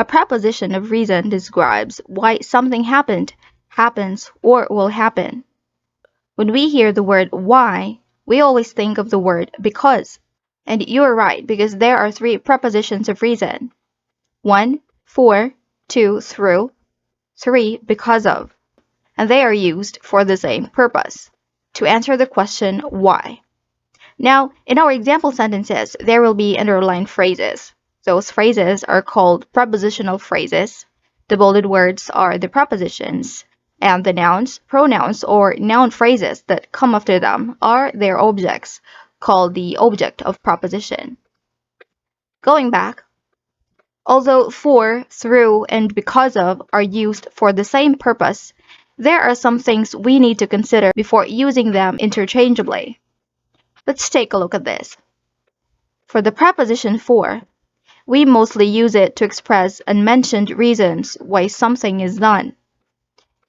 A preposition of reason describes why something happened, happens, or will happen. When we hear the word why, we always think of the word because. And you're right, because there are three prepositions of reason. 1, for, 2, through, 3, because of. And they are used for the same purpose, to answer the question why. Now, in our example sentences, there will be underlined phrases. Those phrases are called prepositional phrases. The bolded words are the prepositions, and the nouns, pronouns, or noun phrases that come after them are their objects, called the object of preposition. Going back, although for, through, and because of are used for the same purpose, there are some things we need to consider before using them interchangeably. Let's take a look at this. For the preposition for, we mostly use it to express unmentioned reasons why something is done.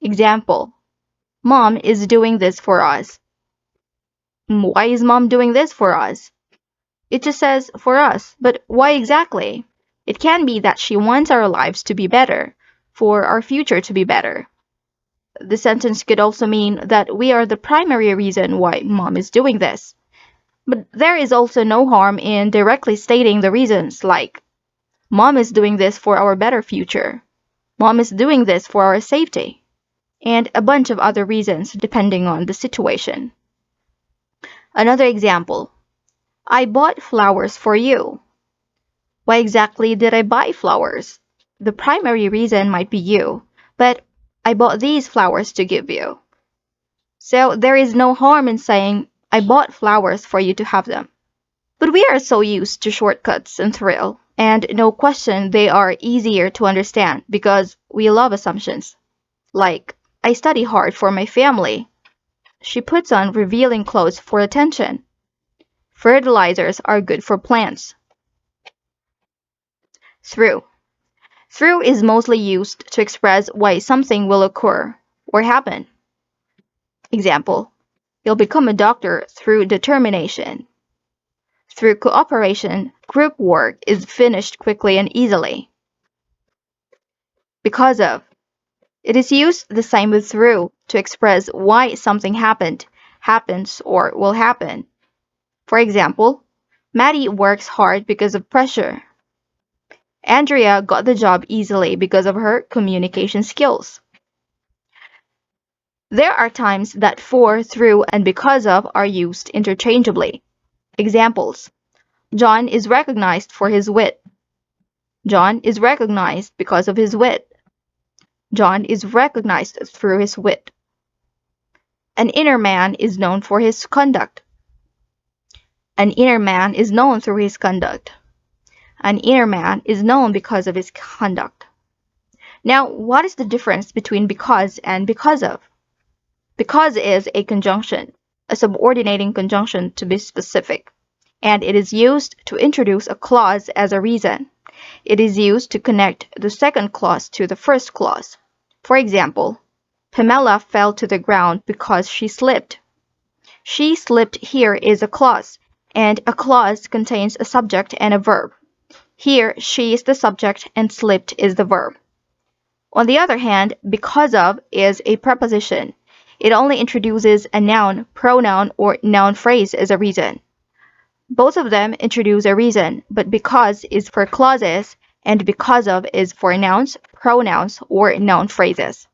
Example, Mom is doing this for us. Why is Mom doing this for us? It just says for us, but why exactly? It can be that she wants our lives to be better, for our future to be better. The sentence could also mean that we are the primary reason why Mom is doing this. But there is also no harm in directly stating the reasons, like, Mom is doing this for our better future. Mom is doing this for our safety. And a bunch of other reasons depending on the situation. Another example. I bought flowers for you. Why exactly did I buy flowers? The primary reason might be you, but I bought these flowers to give you. So there is no harm in saying, I bought flowers for you to have them. But we are so used to shortcuts and thrill, and no question they are easier to understand because we love assumptions. Like, I study hard for my family. She puts on revealing clothes for attention. Fertilizers are good for plants. Through. Through is mostly used to express why something will occur or happen. Example, you'll become a doctor through determination. Through cooperation, group work is finished quickly and easily. Because of. It is used the same with through to express why something happened, happens, or will happen. For example, Maddie works hard because of pressure. Andrea got the job easily because of her communication skills. There are times that for, through, and because of are used interchangeably. Examples. John is recognized for his wit. John is recognized because of his wit. John is recognized through his wit. An inner man is known for his conduct. An inner man is known through his conduct. An inner man is known because of his conduct. Now, what is the difference between because and because of? Because is a conjunction, a subordinating conjunction to be specific, and it is used to introduce a clause as a reason. It is used to connect the second clause to the first clause. For example, Pamela fell to the ground because she slipped. She slipped here is a clause, and a clause contains a subject and a verb. Here, she is the subject and slipped is the verb. On the other hand, because of is a preposition. It only introduces a noun, pronoun, or noun phrase as a reason. Both of them introduce a reason, but because is for clauses and because of is for nouns, pronouns, or noun phrases.